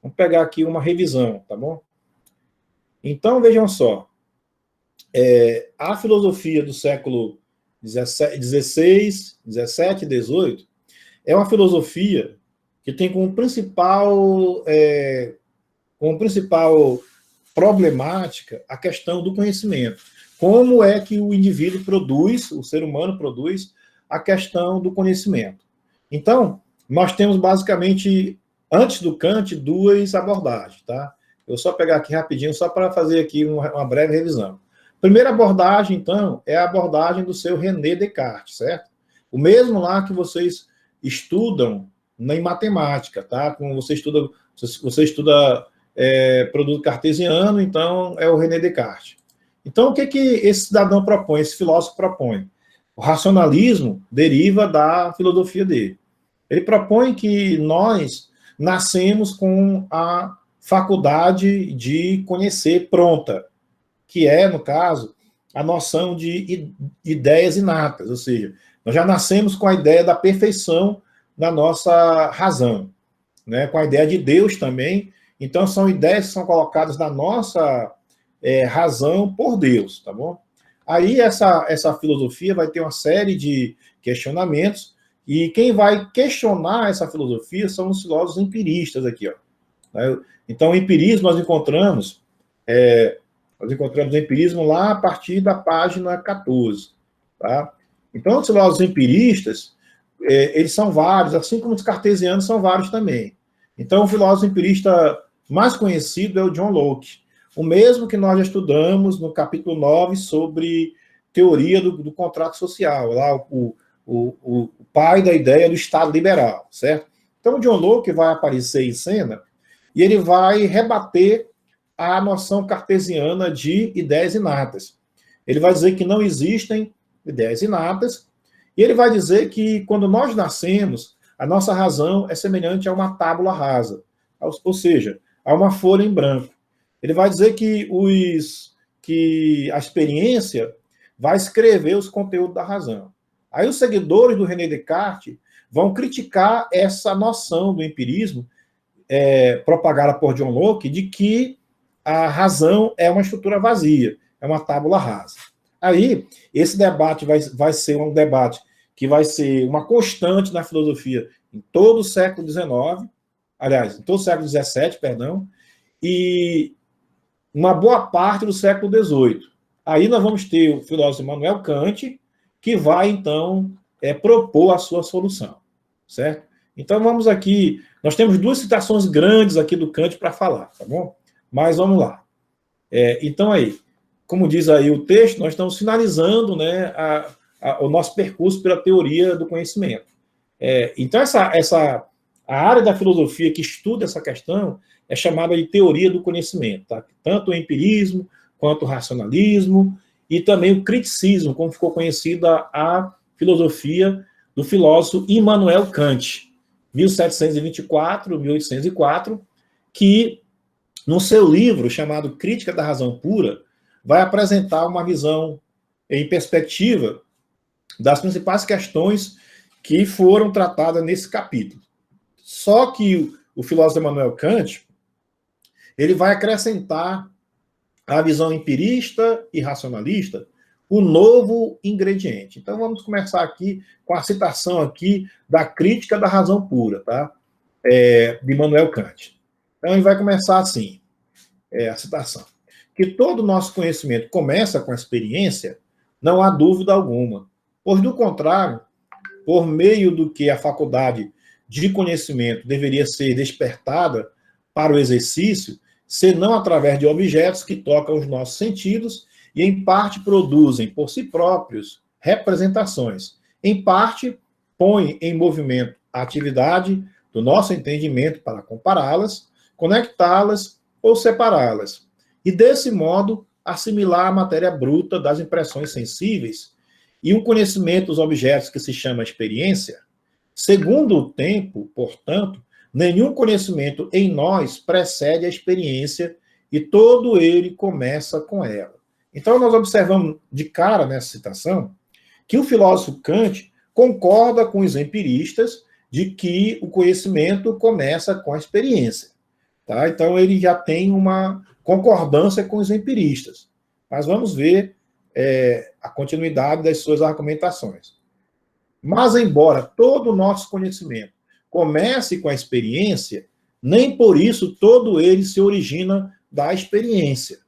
Vamos pegar aqui uma revisão, tá bom? Então, vejam só. A filosofia do século XVI, XVII, XVIII é uma filosofia que tem como principal problemática a questão do conhecimento. Como é que o indivíduo produz, o ser humano produz a questão do conhecimento. Então, nós temos basicamente, antes do Kant, duas abordagens, tá? Eu vou só pegar aqui rapidinho, só para fazer aqui uma breve revisão. Primeira abordagem, então, é a abordagem do seu René Descartes, certo? O mesmo lá que vocês estudam em matemática, tá? Como você estuda produto cartesiano, então é o René Descartes. Então, o que esse cidadão propõe, esse filósofo propõe? O racionalismo deriva da filosofia dele. Ele propõe que nós nascemos com a faculdade de conhecer pronta, que é, no caso, a noção de ideias inatas, ou seja, nós já nascemos com a ideia da perfeição da nossa razão, né? Com a ideia de Deus também. Então, são ideias que são colocadas na nossa razão por Deus, tá bom? Aí, essa filosofia vai ter uma série de questionamentos, e quem vai questionar essa filosofia são os filósofos empiristas aqui, ó. Então, o empirismo nós encontramos o empirismo lá a partir da página 14, tá? Então, os filósofos empiristas, eles são vários, assim como os cartesianos são vários também. Então, o filósofo empirista mais conhecido é o John Locke, o mesmo que nós já estudamos no capítulo 9 sobre teoria do contrato social, lá o pai da ideia do Estado liberal, certo? Então, o John Locke vai aparecer em cena e ele vai rebater a noção cartesiana de ideias inatas. Ele vai dizer que não existem ideias inatas, e ele vai dizer que quando nós nascemos, a nossa razão é semelhante a uma tábula rasa, ou seja, a uma folha em branco. Ele vai dizer que a experiência vai escrever os conteúdos da razão. Aí os seguidores do René Descartes vão criticar essa noção do empirismo propagada por John Locke, de que a razão é uma estrutura vazia, é uma tábula rasa. Aí, esse debate vai ser um debate que vai ser uma constante na filosofia em todo o século XIX, aliás, em todo o século XVII, perdão, e uma boa parte do século XVIII. Aí nós vamos ter o filósofo Immanuel Kant, que vai, então, propor a sua solução, certo? Então, vamos aqui, nós temos duas citações grandes aqui do Kant para falar, tá bom? Mas vamos lá. Então, aí, como diz aí o texto, nós estamos finalizando, né, o nosso percurso pela teoria do conhecimento. Então, a área da filosofia que estuda essa questão é chamada de teoria do conhecimento, tá? Tanto o empirismo, quanto o racionalismo, e também o criticismo, como ficou conhecida a filosofia do filósofo Immanuel Kant, 1724, 1804, que, no seu livro chamado Crítica da Razão Pura, vai apresentar uma visão em perspectiva das principais questões que foram tratadas nesse capítulo. Só que o filósofo Immanuel Kant, ele vai acrescentar à visão empirista e racionalista o novo ingrediente. Então, vamos começar aqui com a citação aqui da Crítica da Razão Pura, tá? De Immanuel Kant. Então, ele vai começar assim, a citação. Que todo o nosso conhecimento começa com a experiência, não há dúvida alguma. Pois, do contrário, por meio do que a faculdade de conhecimento deveria ser despertada para o exercício, senão através de objetos que tocam os nossos sentidos e, em parte, produzem por si próprios representações. Em parte, põem em movimento a atividade do nosso entendimento para compará-las, conectá-las ou separá-las. E, desse modo, assimilar a matéria bruta das impressões sensíveis e o conhecimento dos objetos que se chama experiência. Segundo o tempo, portanto, nenhum conhecimento em nós precede a experiência e todo ele começa com ela. Então, nós observamos de cara nessa citação que o filósofo Kant concorda com os empiristas de que o conhecimento começa com a experiência. Tá? Então, ele já tem uma concordância com os empiristas. Mas vamos ver a continuidade das suas argumentações. Mas, embora todo o nosso conhecimento comece com a experiência, nem por isso todo ele se origina da experiência.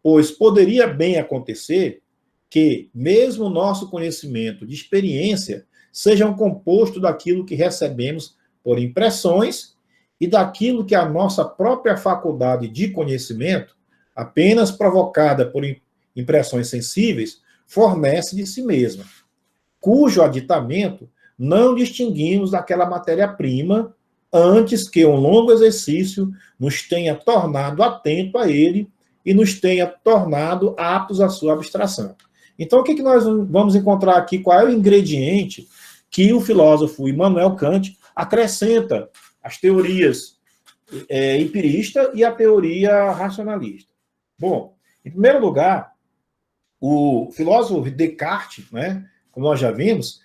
Pois poderia bem acontecer que, mesmo o nosso conhecimento de experiência, seja um composto daquilo que recebemos por impressões e daquilo que a nossa própria faculdade de conhecimento, apenas provocada por impressões sensíveis, fornece de si mesma, cujo aditamento não distinguimos daquela matéria-prima antes que um longo exercício nos tenha tornado atento a ele e nos tenha tornado aptos à sua abstração. Então, o que nós vamos encontrar aqui? Qual é o ingrediente que o filósofo Immanuel Kant acrescenta às teorias empirista e à teoria racionalista? Bom, em primeiro lugar, o filósofo Descartes, né, como nós já vimos,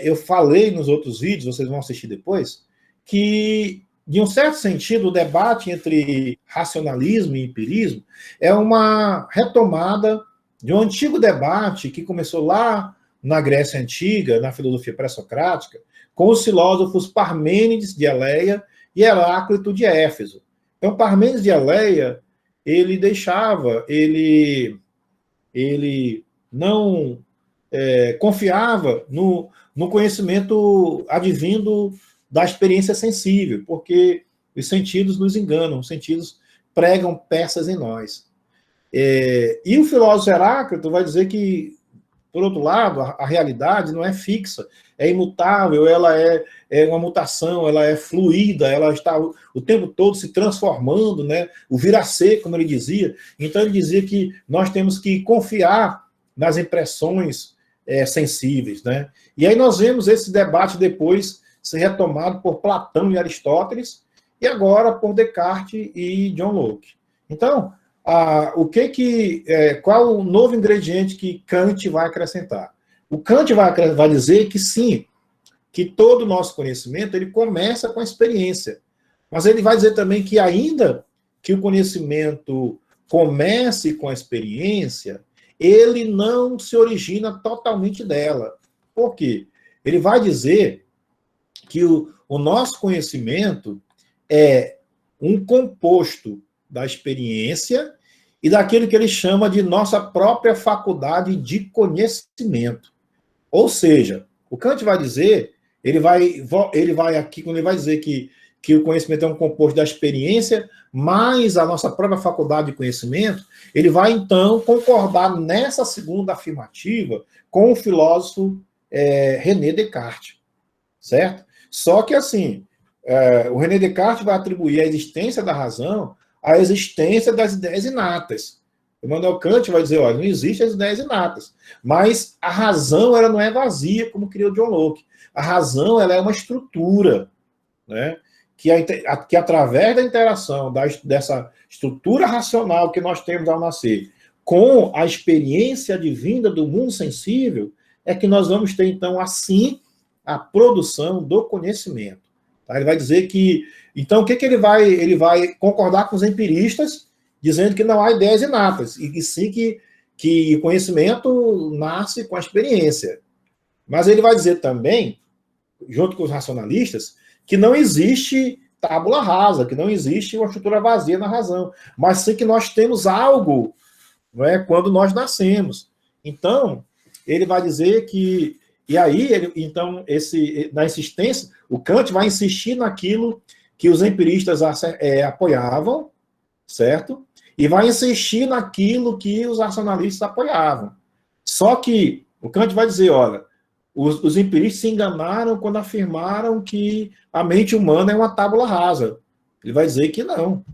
eu falei nos outros vídeos, vocês vão assistir depois, que, de um certo sentido, o debate entre racionalismo e empirismo é uma retomada de um antigo debate que começou lá na Grécia Antiga, na filosofia pré-socrática, com os filósofos Parmênides de Eleia e Heráclito de Éfeso. Então, Parmênides de Eleia, ele não confiava no conhecimento advindo da experiência sensível, porque os sentidos nos enganam, os sentidos pregam peças em nós. E o filósofo Heráclito vai dizer que, por outro lado, a realidade não é fixa, é imutável, ela é uma mutação, ela é fluida, ela está o tempo todo se transformando, né? O vir a ser, como ele dizia. Então, ele dizia que nós temos que confiar nas impressões sensíveis, né? E aí nós vemos esse debate depois ser retomado por Platão e Aristóteles, e agora por Descartes e John Locke. Então, qual o novo ingrediente que Kant vai acrescentar? O Kant vai dizer que sim, que todo o nosso conhecimento ele começa com a experiência. Mas ele vai dizer também que ainda que o conhecimento comece com a experiência, ele não se origina totalmente dela. Por quê? Ele vai dizer que o nosso conhecimento é um composto da experiência e daquilo que ele chama de nossa própria faculdade de conhecimento. Ou seja, o Kant vai dizer, ele vai aqui, quando ele vai dizer que o conhecimento é um composto da experiência, mais a nossa própria faculdade de conhecimento, ele vai, então, concordar nessa segunda afirmativa com o filósofo René Descartes, certo? Só que, assim, o René Descartes vai atribuir a existência da razão à existência das ideias inatas. O Immanuel Kant vai dizer, olha, não existem as ideias inatas, mas a razão ela não é vazia, como queria o John Locke. A razão ela é uma estrutura, né? Que através da interação dessa estrutura racional que nós temos ao nascer com a experiência advinda do mundo sensível, é que nós vamos ter, então, assim, a produção do conhecimento. Tá? Ele vai dizer que... Então, o que ele vai concordar com os empiristas, dizendo que não há ideias inatas, e sim que o conhecimento nasce com a experiência. Mas ele vai dizer também, junto com os racionalistas, que não existe tábula rasa, que não existe uma estrutura vazia na razão, mas sim que nós temos algo, não é, quando nós nascemos. Então, ele vai dizer que... E aí, então, na insistência, o Kant vai insistir naquilo que os empiristas apoiavam, certo? E vai insistir naquilo que os racionalistas apoiavam. Só que o Kant vai dizer, olha, os empiristas se enganaram quando afirmaram que a mente humana é uma tábula rasa. Ele vai dizer que não.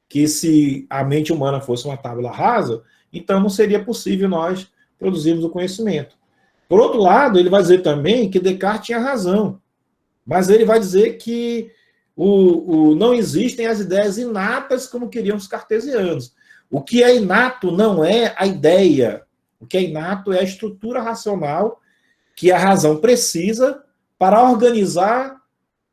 Que se a mente humana fosse uma tábula rasa, então não seria possível nós produzirmos o conhecimento. Por outro lado, ele vai dizer também que Descartes tinha razão. Mas ele vai dizer que não existem as ideias inatas como queriam os cartesianos. O que é inato não é a ideia. O que é inato é a estrutura racional que a razão precisa para organizar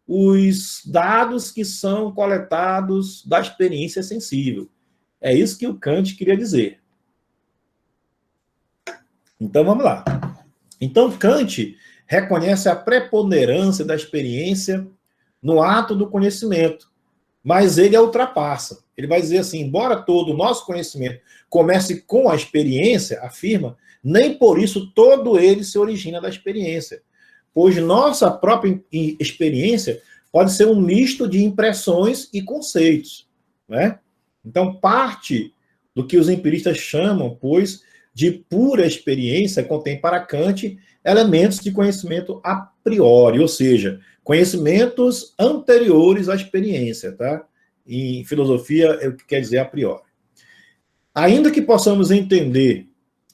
os dados que são coletados da experiência sensível. É isso que o Kant queria dizer. Então, vamos lá. Então, Kant reconhece a preponderância da experiência no ato do conhecimento, mas ele a ultrapassa. Ele vai dizer assim, embora todo o nosso conhecimento comece com a experiência, afirma, nem por isso todo ele se origina da experiência, pois nossa própria experiência pode ser um misto de impressões e conceitos, né? Então, parte do que os empiristas chamam, pois, de pura experiência contém para Kant elementos de conhecimento a priori, ou seja, conhecimentos anteriores à experiência, tá? Em filosofia é o que quer dizer a priori. Ainda que possamos entender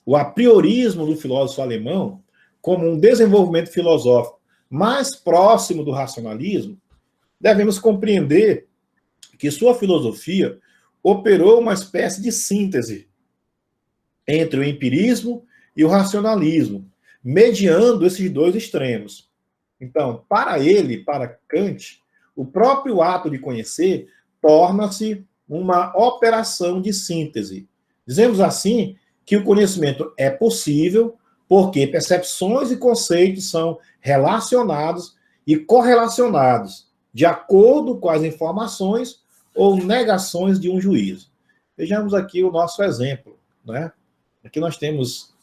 o apriorismo do filósofo alemão como um desenvolvimento filosófico mais próximo do racionalismo, devemos compreender que sua filosofia operou uma espécie de síntese entre o empirismo e o racionalismo, mediando esses dois extremos. Então, para ele, para Kant, o próprio ato de conhecer torna-se uma operação de síntese. Dizemos assim que o conhecimento é possível porque percepções e conceitos são relacionados e correlacionados de acordo com as informações ou negações de um juízo. Vejamos aqui o nosso exemplo, né? Aqui nós temos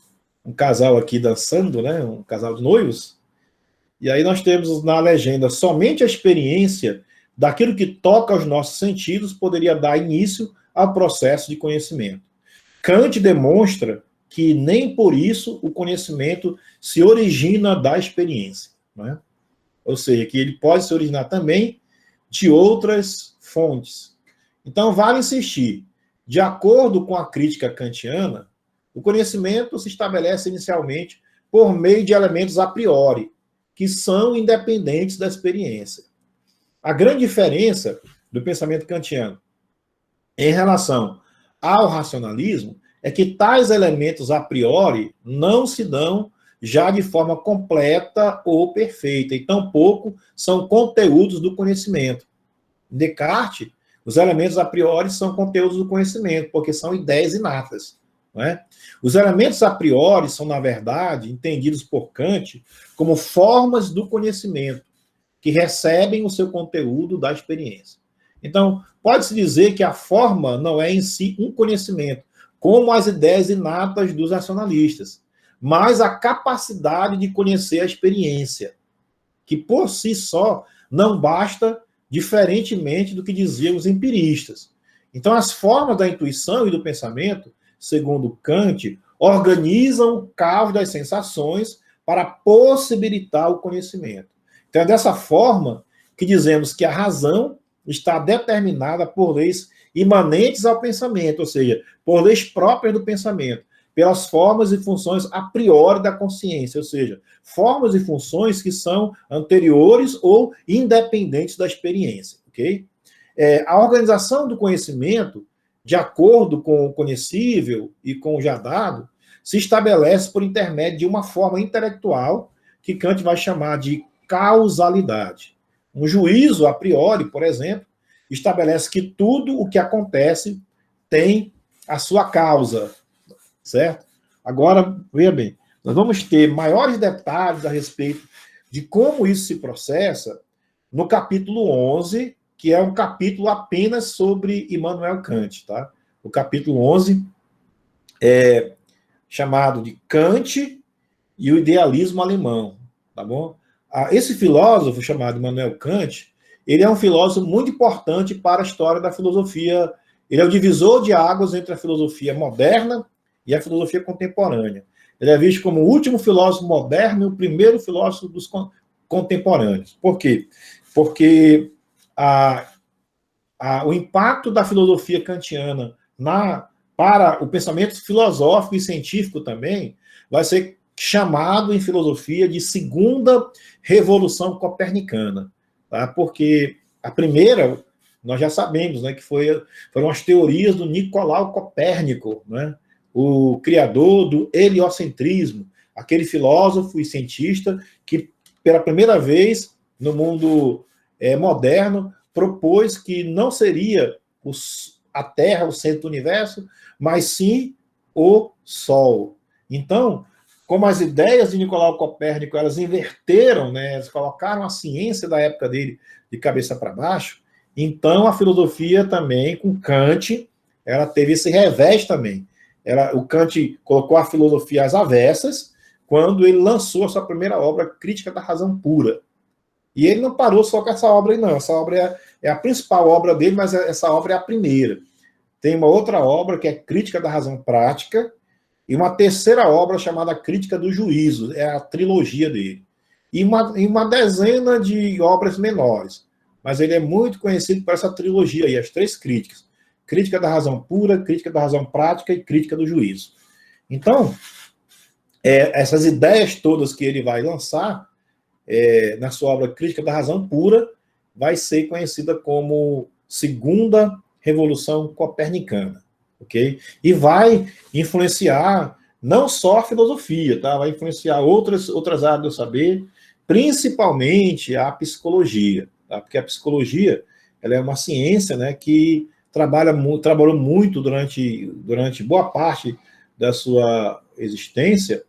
um casal aqui dançando, né? Um casal de noivos. E aí nós temos na legenda, somente a experiência daquilo que toca aos nossos sentidos poderia dar início ao processo de conhecimento. Kant demonstra que nem por isso o conhecimento se origina da experiência, né? Ou seja, que ele pode se originar também de outras fontes. Então, vale insistir, de acordo com a crítica kantiana, o conhecimento se estabelece inicialmente por meio de elementos a priori, que são independentes da experiência. A grande diferença do pensamento kantiano em relação ao racionalismo é que tais elementos a priori não se dão já de forma completa ou perfeita, e tampouco são conteúdos do conhecimento. Em Descartes, os elementos a priori são conteúdos do conhecimento, porque são ideias inatas, não é? Os elementos a priori são, na verdade, entendidos por Kant como formas do conhecimento, que recebem o seu conteúdo da experiência. Então, pode-se dizer que a forma não é em si um conhecimento, como as ideias inatas dos racionalistas, mas a capacidade de conhecer a experiência, que por si só não basta, diferentemente do que diziam os empiristas. Então, as formas da intuição e do pensamento, segundo Kant, organizam o caos das sensações para possibilitar o conhecimento. Então, é dessa forma que dizemos que a razão está determinada por leis imanentes ao pensamento, ou seja, por leis próprias do pensamento, pelas formas e funções a priori da consciência, ou seja, formas e funções que são anteriores ou independentes da experiência, ok? A organização do conhecimento, de acordo com o conhecível e com o já dado, se estabelece por intermédio de uma forma intelectual que Kant vai chamar de causalidade. Um juízo a priori, por exemplo, estabelece que tudo o que acontece tem a sua causa, certo? Agora, veja bem, nós vamos ter maiores detalhes a respeito de como isso se processa no capítulo 11, que é um capítulo apenas sobre Immanuel Kant, tá? O capítulo 11 é chamado de Kant e o idealismo alemão, tá bom? Esse filósofo chamado Immanuel Kant, ele é um filósofo muito importante para a história da filosofia. Ele é o divisor de águas entre a filosofia moderna e a filosofia contemporânea. Ele é visto como o último filósofo moderno e o primeiro filósofo dos contemporâneos. Por quê? Porque o impacto da filosofia kantiana para o pensamento filosófico e científico também vai ser chamado em filosofia de segunda revolução copernicana, tá? Porque a primeira, nós já sabemos, né, que foram as teorias do Nicolau Copérnico, né, o criador do heliocentrismo, aquele filósofo e cientista que, pela primeira vez no mundo moderno, propôs que não seria a Terra o centro do universo, mas sim o Sol. Então, como as ideias de Nicolau Copérnico, elas inverteram, né, elas colocaram a ciência da época dele de cabeça para baixo, então a filosofia também, com Kant, ela teve esse revés também. O Kant colocou a filosofia às avessas, quando ele lançou a sua primeira obra, Crítica da Razão Pura. E ele não parou só com essa obra aí, não. Essa obra é a principal obra dele, mas essa obra é a primeira. Tem uma outra obra, que é Crítica da Razão Prática, e uma terceira obra chamada Crítica do Juízo, é a trilogia dele. E uma dezena de obras menores. Mas ele é muito conhecido por essa trilogia aí, as três críticas. Crítica da Razão Pura, Crítica da Razão Prática e Crítica do Juízo. Então, essas ideias todas que ele vai lançar na sua obra Crítica da Razão Pura, vai ser conhecida como Segunda Revolução Copernicana, ok? E vai influenciar não só a filosofia, tá? Vai influenciar outras áreas do saber, principalmente a psicologia, tá? Porque a psicologia, ela é uma ciência, né, que trabalhou muito durante boa parte da sua existência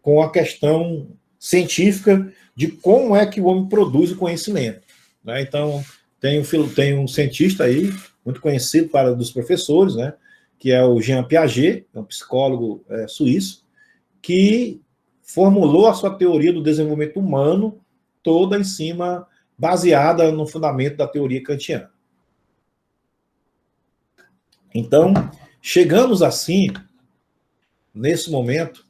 com a questão científica de como é que o homem produz o conhecimento, né? Então, tem um cientista aí, muito conhecido dos professores, né, que é o Jean Piaget, um psicólogo suíço, que formulou a sua teoria do desenvolvimento humano toda em cima, baseada no fundamento da teoria kantiana. Então, chegamos assim, nesse momento,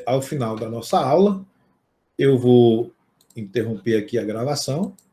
ao final da nossa aula. Eu vou interromper aqui a gravação.